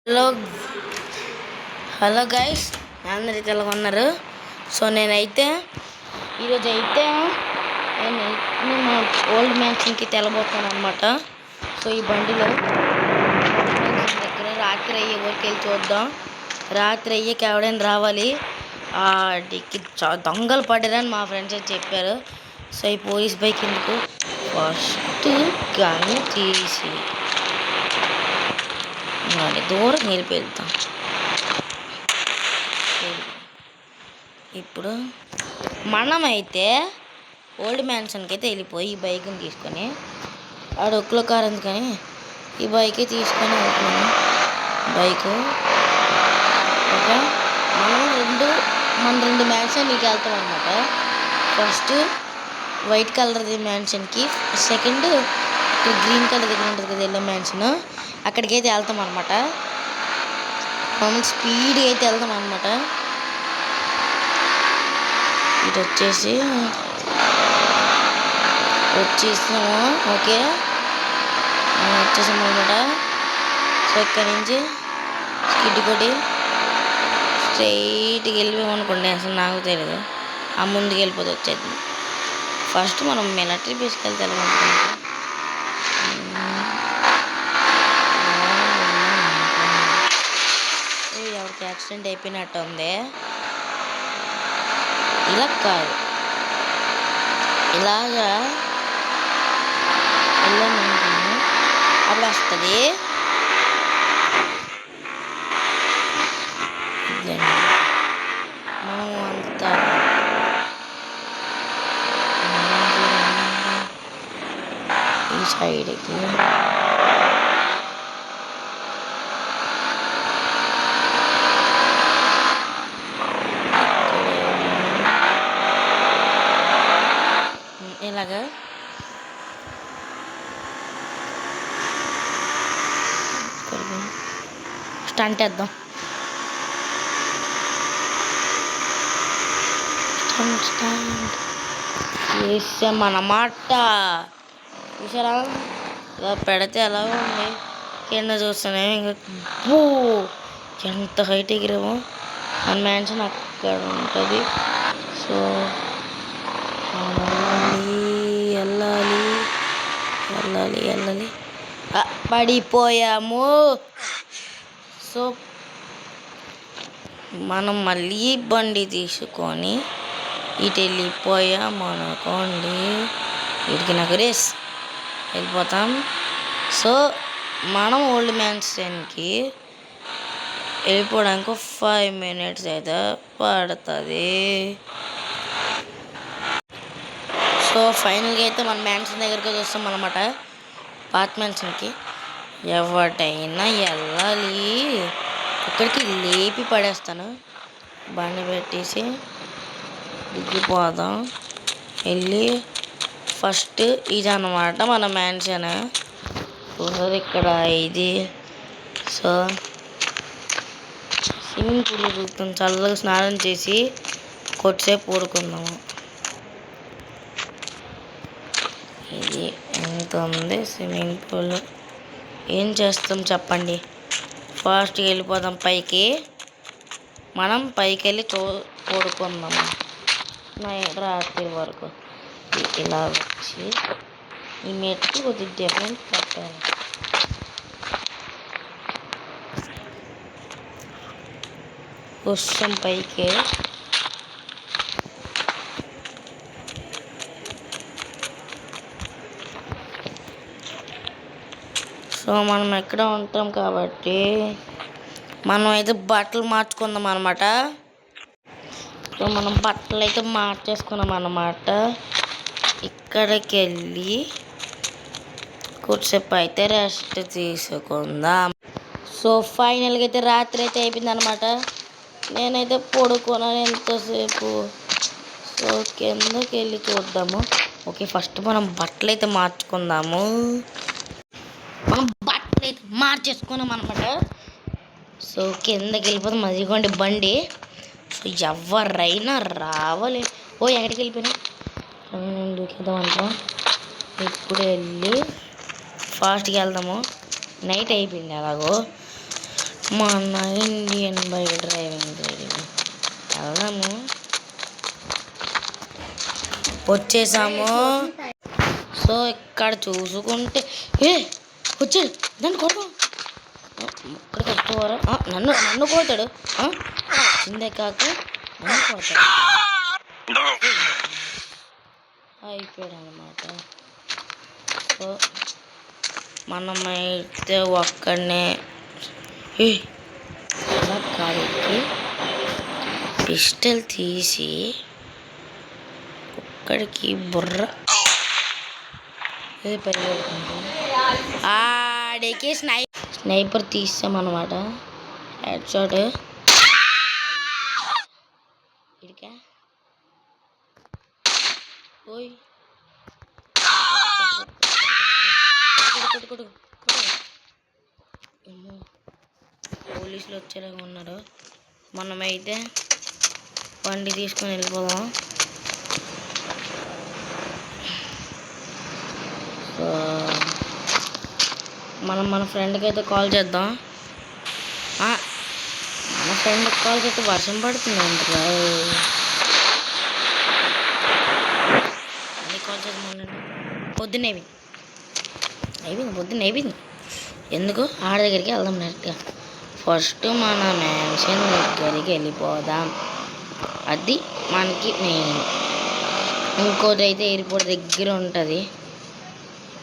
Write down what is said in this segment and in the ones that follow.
Hello hello guys, అందరైతే ఎలా ఉన్నారు? సో నేనైతే ఈరోజు అయితే నేను ఓల్డ్ మ్యాన్షన్కి తెలబోతాను అనమాట. సో ఈ బండిలో దగ్గర రాత్రి అయ్యే ఊరికి వెళ్ళి చూద్దాం. రాత్రి అయ్యేకి ఎవడైనా రావాలి. డిక్కి దొంగలు పడ్డారని మా ఫ్రెండ్స్ అయితే చెప్పారు. సో ఈ పోలీస్ బైక్ ఎందుకు, ఫస్ట్ గన్ తీసి దూరం వెళ్ళిపోతాం. ఇప్పుడు మనమైతే ఓల్డ్ మ్యాన్షన్కి అయితే వెళ్ళిపోయి ఈ బైక్ని తీసుకొని, ఆడ ఒక్కలో కారు ఎందుకని ఈ బైకే తీసుకొని వెళ్తున్నాను. బైక్ ఓకే, మన రెండు మ్యాన్షన్కి వెళ్తాం అనమాట. ఫస్ట్ వైట్ కలర్ది మ్యాన్షన్కి, సెకండ్ ఇక్కడ గ్రీన్ కలర్ దగ్గర ఉంటుంది కదా ఎల్లో మ్యాన్షన్, అక్కడికి అయితే వెళ్తాం అనమాట. మనం స్పీడ్గా అయితే వెళ్తాం అనమాట. ఇటు వచ్చేసాము. ఓకే, వచ్చేసాము అనమాట. సో ఇక్కడ నుంచి స్కిడ్ కొట్టి స్ట్రైట్గా వెళ్ళిపోయాము అనుకోండి. అసలు నాకు తెలియదు, ఆ ముందుకు వెళ్ళిపోతే వచ్చేది. ఫస్ట్ మనం మిలిటరీ బేస్కి వెళ్తే ఎవరికి యాక్సిడెంట్ అయిపోయినట్టు ఉంది. ఇలా కాదు, ఇలాగా వెళ్ళామనుకున్నాను అప్పుడు వస్తుంది. మనం అంతా ఈ సైడ్కి ఇలాగా స్టంట్ వేద్దాం. స్టంట్ వేసామన్నమాట. చూసారా, ఇలా పెడితే ఎలా ఉంది? కింద చూస్తానే ఇంకా ఎంత హైట్ ఎగిరామో. మన మ్యాన్షన్ అక్కడ ఉంటుంది. సో వెళ్ళాలి వెళ్ళాలి వెళ్ళాలి పడిపోయాము. సో మనం మళ్ళీ బండి తీసుకొని ఇటు వెళ్ళిపోయాము అనుకోండి, వీటికి నాకు రేస్ వెళ్ళిపోతాం. సో మనం ఓల్డ్ మ్యాన్షన్కి వెళ్ళిపోవడానికి 5 minutes అయితే పడుతుంది. సో ఫైనల్గా అయితే మన మ్యాన్షన్ దగ్గరికి వస్తాం అనమాట. పాత మ్యాన్షన్కి ఎవరైనా వెళ్ళాలి, ఇక్కడికి లేపి పడేస్తాను. బండి పెట్టేసి దిగిపోదాం. వెళ్ళి ఫస్ట్ ఇది అన్నమాట మన మ్యాన్షన్. ఇక్కడ ఇది. సో స్విమ్మింగ్ పూల్ దూకుతాం. చల్లగా స్నానం చేసి కొద్దిసేపు ఊరుకుందాము. ఇది ఎంత ఉంది స్విమ్మింగ్ పూల్. ఏం చేస్తాం చెప్పండి? ఫాస్ట్గా వెళ్ళిపోదాం పైకి. మనం పైకి వెళ్ళి పడుకుందాము రాత్రి వరకు. ఇలా వచ్చి ఈ మెట్టు కొద్దిగా డిఫరెంట్ కట్టాలి. వస్తాం పైకి. సో మనం ఎక్కడ ఉంటాం కాబట్టి మనం అయితే బట్టలు మార్చుకుందాం అనమాట. సో మనం బట్టలు అయితే మార్చేసుకున్నాం అన్నమాట. ఇక్కడికి వెళ్ళి కొద్దిసేపు అయితే రెస్ట్ తీసుకుందాం. సో ఫైనల్గా అయితే రాత్రి అయితే అయిపోయింది అనమాట. నేనైతే పడుకున్నాను ఎంతసేపు. సో కిందకి వెళ్ళి చూద్దాము. ఓకే, ఫస్ట్ మనం బట్టలు అయితే మార్చుకుందాము. మనం బట్టలు అయితే మార్చేసుకున్నాం అనమాట. సో కిందకి వెళ్ళిపోతాం. అదిగోండి బండి. సో ఎవరైనా రావాలి. ఎక్కడికి వెళ్ళిపోయినా దూకేద్దామంట. ఇప్పుడు వెళ్ళి ఫాస్ట్గా వెళ్దాము. నైట్ అయిపోయింది. అలాగో మన ఇండియన్ బైక్ డ్రైవింగ్ వెళ్దాము. వచ్చేసాము. సో ఇక్కడ చూసుకుంటే వచ్చాడు, నన్ను కొడతాం. ఇక్కడ కట్టుకోవారా? నన్ను కొడతాడు. చిందే కాక నన్ను కొడతాడు. అయిపోయాడు అనమాట. సో మనమైతే ఒక్కడనే అలా కాడికి పిస్టల్ తీసి ఒక్కడికి బుర్ర ఆడికి స్నైపర్ తీసామన్నమాట. హెడ్ షాట్ ఇడికా ఓయ్ పోలీసులు వచ్చేలాగా ఉన్నారు. మనమైతే బండి తీసుకొని వెళ్ళిపోదాం. సో మనం మన ఫ్రెండ్కి అయితే కాల్ చేద్దాం. మన ఫ్రెండ్కి కాల్ చేస్తే వర్షం పడుతుంది అంటారా? అన్నీ కాల్ చేద్దాం. పొద్దున్న అయిపోయింది. ఎందుకు ఆడ దగ్గరికి వెళ్దాం డైరెక్ట్గా. ఫస్ట్ మన మ్యాన్షన్ దగ్గరికి వెళ్ళిపోదాం. అది మనకి మెయిన్. ఇంకోటి అయితే ఎయిర్పోర్ట్ దగ్గర ఉంటుంది.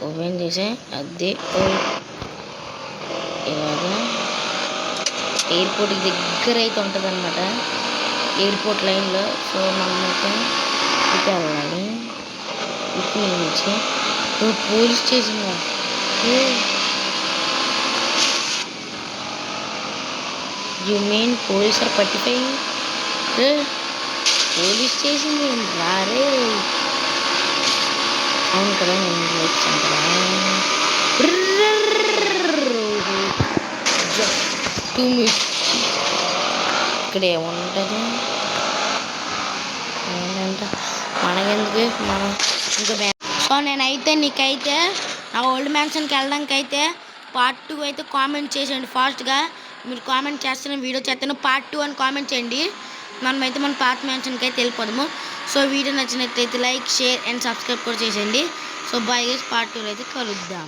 ఓపెన్ చేసే అది ఇలాగా ఎయిర్పోర్ట్ దగ్గర అయితే ఉంటుంది అనమాట, ఎయిర్పోర్ట్ లైన్లో. సో మనమైతే ఇటు వెళ్ళాలి. ఇటు నుంచి పోలీస్ స్టేషన్గా you mean police R 45? Police station రారే. అవును కదా, నేను వచ్చాను కదా. ఇక్కడ ఏముంటుంది ఏంటంటే మనకెందుకు మనం ఇంకా. సో నేనైతే నీకైతే నా ఓల్డ్ మ్యాన్షన్కి వెళ్ళడానికి అయితే పార్ట్ 2 అయితే కామెంట్ చేసేయండి ఫాస్ట్గా. మీరు కామెంట్ చేస్తాను, వీడియో చేస్తాను, పార్ట్ 2 అని కామెంట్ చేయండి. మనమైతే మన పాత మ్యాన్షన్కి అయితే వెళ్ళిపోదాము. సో వీడియో నచ్చినట్లయితే లైక్, షేర్ అండ్ సబ్స్క్రైబ్ కూడా చేసేయండి. సో బాయ్ గైస్, పార్ట్ 2 అయితే కలుద్దాం.